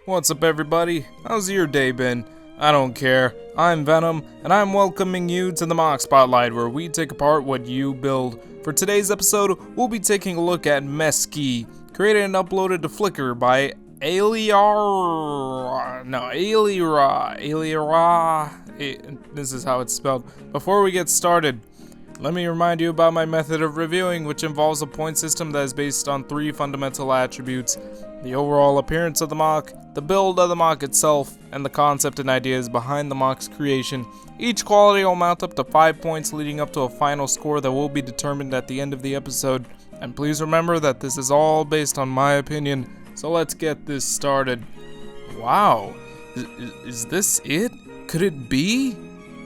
What's up, everybody? How's your day been? I don't care. I'm Venom, and I'm welcoming you to the MOC Spotlight, where we take apart what you build. For today's episode, we'll be taking a look at Meskii, created and uploaded to Flickr by Alieraah. This is how it's spelled. Before we get started, let me remind you about my method of reviewing, which involves a point system that is based on 3 fundamental attributes: the overall appearance of the MOC, the build of the MOC itself, and the concept and ideas behind the MOC's creation. Each quality will mount up to 5 points, leading up to a final score that will be determined at the end of the episode. And please remember that this is all based on my opinion, so let's get this started. Wow, is this it? Could it be?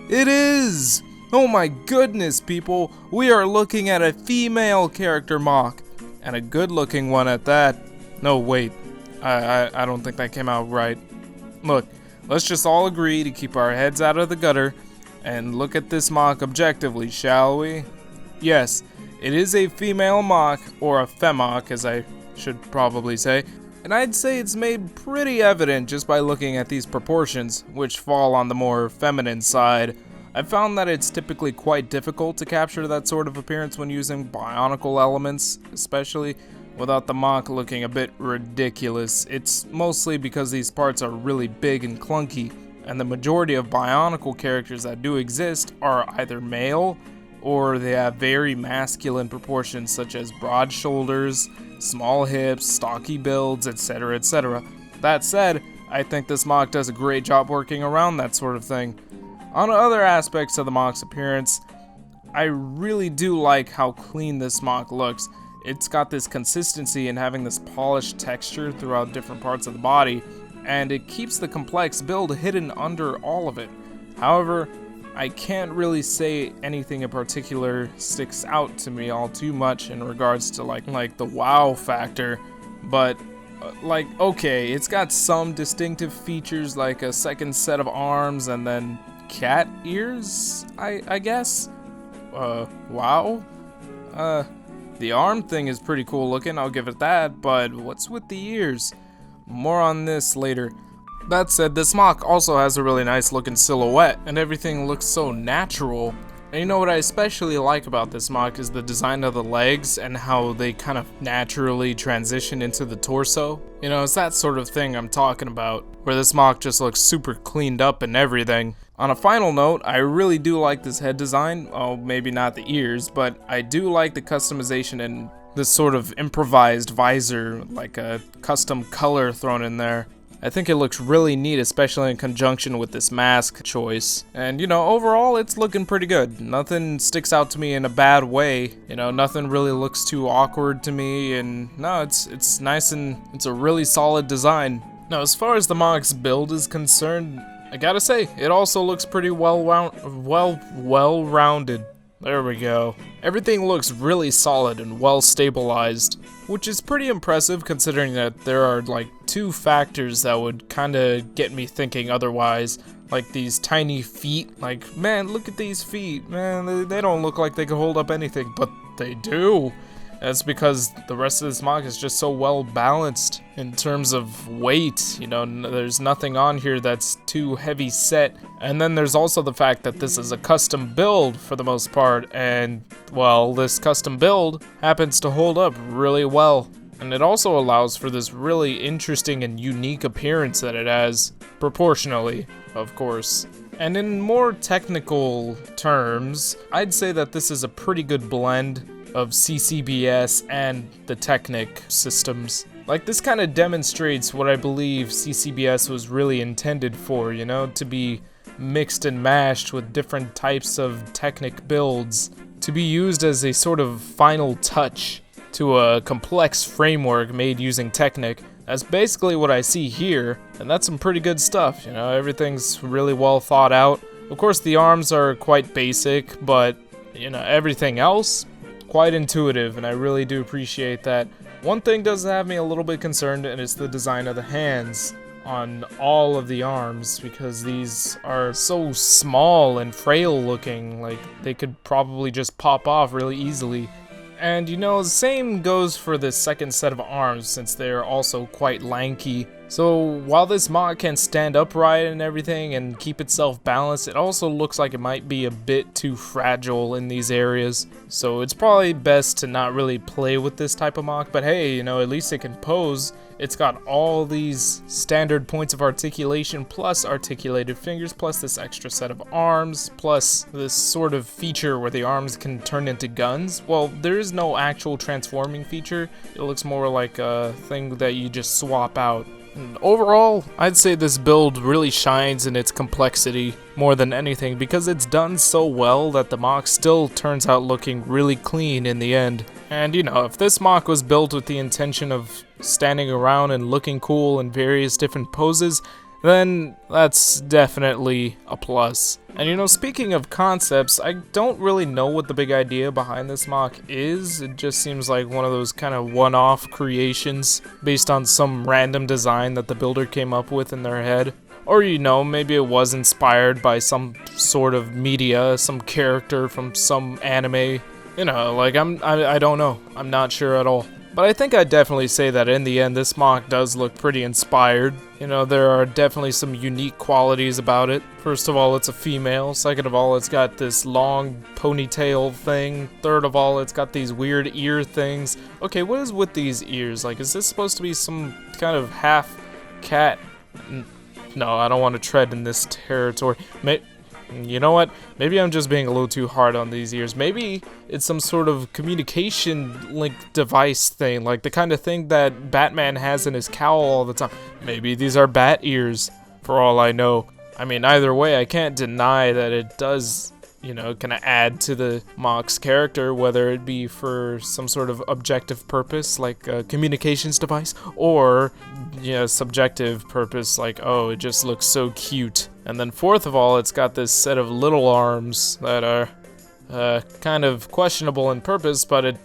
It is! Oh my goodness, people, we are looking at a female character MOC, and a good-looking one at that. No, wait, I don't think that came out right. Look, let's just all agree to keep our heads out of the gutter and look at this MOC objectively, shall we? Yes, it is a female MOC, or a FEMOC, as I should probably say, and I'd say it's made pretty evident just by looking at these proportions, which fall on the more feminine side. I've found that it's typically quite difficult to capture that sort of appearance when using bionicle elements, especially without the MOC looking a bit ridiculous. It's mostly because these parts are really big and clunky, and the majority of bionicle characters that do exist are either male, or they have very masculine proportions such as broad shoulders, small hips, stocky builds, etc, etc. That said, I think this MOC does a great job working around that sort of thing. On other aspects of the MOC's appearance, I really do like how clean this MOC looks. It's got this consistency in having this polished texture throughout different parts of the body, and it keeps the complex build hidden under all of it. However, I can't really say anything in particular sticks out to me all too much in regards to like the wow factor, but okay, it's got some distinctive features like a second set of arms and then cat ears, I guess. Wow. The arm thing is pretty cool looking, I'll give it that, but what's with the ears? More on this later. That said, this MOC also has a really nice looking silhouette, and everything looks so natural. And you know what I especially like about this MOC is the design of the legs and how they kind of naturally transition into the torso. You know, it's that sort of thing I'm talking about, where this MOC just looks super cleaned up and everything. On a final note, I really do like this head design. Oh, maybe not the ears, but I do like the customization and this sort of improvised visor, like a custom color thrown in there. I think it looks really neat, especially in conjunction with this mask choice. And you know, overall it's looking pretty good. Nothing sticks out to me in a bad way. You know, nothing really looks too awkward to me, and no, it's nice and it's a really solid design. Now, as far as the MOC's build is concerned, I gotta say, it also looks pretty well-rounded. There we go. Everything looks really solid and well stabilized, which is pretty impressive considering that there are like 2 factors that would kinda get me thinking otherwise. Like these tiny feet, like, man, look at these feet, man, they don't look like they could hold up anything, but they do. That's because the rest of this MOC is just so well balanced in terms of weight. You know, there's nothing on here that's too heavy set. And then there's also the fact that this is a custom build for the most part, and well, this custom build happens to hold up really well. And it also allows for this really interesting and unique appearance that it has, proportionally, of course. And in more technical terms, I'd say that this is a pretty good blend of CCBS and the Technic systems. Like, this kind of demonstrates what I believe CCBS was really intended for, you know, to be mixed and mashed with different types of Technic builds, to be used as a sort of final touch to a complex framework made using Technic. That's basically what I see here, and that's some pretty good stuff, you know, everything's really well thought out. Of course, the arms are quite basic, but, you know, everything else, quite intuitive, and I really do appreciate that. One thing does have me a little bit concerned, and it's the design of the hands on all of the arms, because these are so small and frail looking, like they could probably just pop off really easily. And you know, the same goes for the second set of arms, since they are also quite lanky. So while this MOC can stand upright and everything and keep itself balanced, it also looks like it might be a bit too fragile in these areas. So it's probably best to not really play with this type of MOC, but hey, at least it can pose. It's got all these standard points of articulation, plus articulated fingers, plus this extra set of arms, plus this sort of feature where the arms can turn into guns. Well, there is no actual transforming feature. It looks more like a thing that you just swap out. And overall, I'd say this build really shines in its complexity more than anything because it's done so well that the MOC still turns out looking really clean in the end. And if this MOC was built with the intention of standing around and looking cool in various different poses, then that's definitely a plus. And speaking of concepts, I don't really know what the big idea behind this MOC is. It just seems like one of those kind of one-off creations based on some random design that the builder came up with in their head. Or maybe it was inspired by some sort of media, some character from some anime. I don't know. I'm not sure at all. But I think I'd definitely say that in the end, this MOC does look pretty inspired. There are definitely some unique qualities about it. First of all, it's a female. Second of all, it's got this long ponytail thing. Third of all, it's got these weird ear things. Okay, what is with these ears? Is this supposed to be some kind of half cat? No, I don't want to tread in this territory. You know what? Maybe I'm just being a little too hard on these ears. Maybe it's some sort of communication link device thing, like the kind of thing that Batman has in his cowl all the time. Maybe these are bat ears, for all I know. I mean, either way, I can't deny that it does, kind of add to the MOC's character, whether it be for some sort of objective purpose, like a communications device, or, subjective purpose, like, oh, it just looks so cute. And then fourth of all, it's got this set of little arms that are kind of questionable in purpose, but I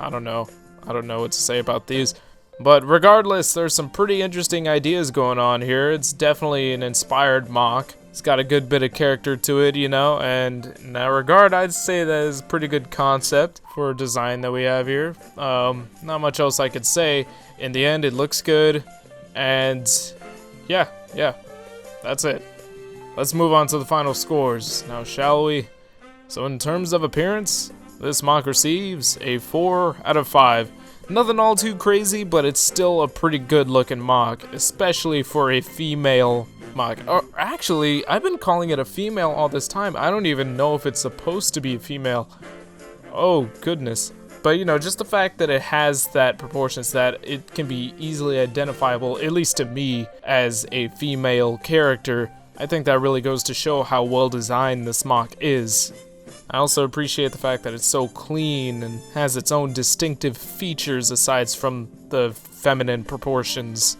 don't know what to say about these. But regardless, there's some pretty interesting ideas going on here. It's definitely an inspired MOC. It's got a good bit of character to it, and in that regard, I'd say that is a pretty good concept for a design that we have here. Not much else I could say. In the end, it looks good, and yeah, that's it. Let's move on to the final scores now, shall we? So in terms of appearance, this MOC receives a 4 out of 5. Nothing all too crazy, but it's still a pretty good looking MOC, especially for a female MOC. Or actually, I've been calling it a female all this time. I don't even know if it's supposed to be a female. Oh, goodness. But, just the fact that it has that proportions, that it can be easily identifiable, at least to me, as a female character, I think that really goes to show how well designed this MOC is. I also appreciate the fact that it's so clean and has its own distinctive features aside from the feminine proportions.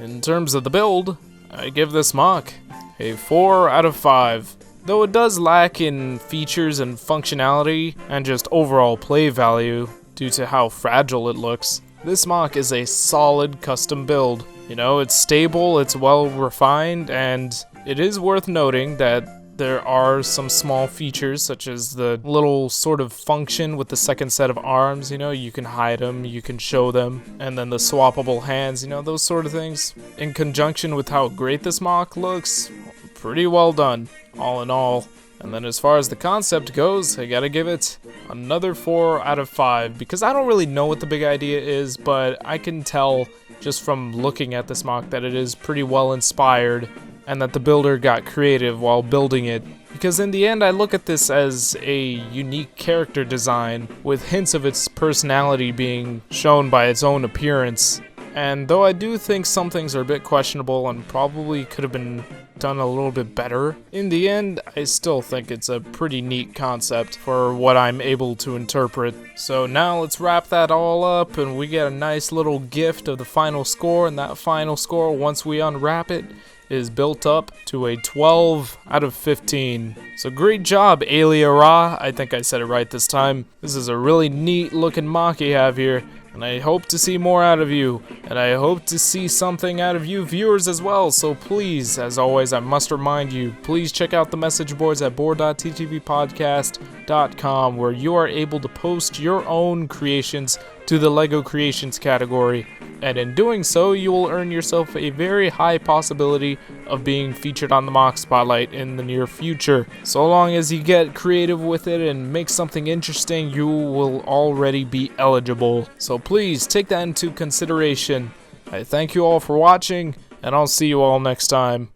In terms of the build, I give this MOC a 4 out of 5. Though it does lack in features and functionality and just overall play value due to how fragile it looks, this MOC is a solid custom build. It's stable, it's well refined, and it is worth noting that there are some small features such as the little sort of function with the second set of arms, you can hide them, you can show them, and then the swappable hands, those sort of things. In conjunction with how great this MOC looks, pretty well done, all in all. And then as far as the concept goes, I gotta give it another 4 out of 5, because I don't really know what the big idea is, but I can tell just from looking at this MOC that it is pretty well inspired, and that the builder got creative while building it. Because in the end, I look at this as a unique character design, with hints of its personality being shown by its own appearance. And though I do think some things are a bit questionable and probably could have been done a little bit better, in the end, I still think it's a pretty neat concept for what I'm able to interpret. So now let's wrap that all up, and we get a nice little gift of the final score, and that final score, once we unwrap it, is built up to a 12 out of 15. So great job, Alieraah. I think I said it right this time. This is a really neat looking MOC you have here, and I hope to see more out of you, and I hope to see something out of you viewers as well. So please, as always, I must remind you, please check out the message boards at board.ttvpodcast.com, where you are able to post your own creations to the LEGO Creations category, and in doing so, you will earn yourself a very high possibility of being featured on the MOC Spotlight in the near future. So long as you get creative with it and make something interesting, you will already be eligible. So please take that into consideration. I thank you all for watching, and I'll see you all next time.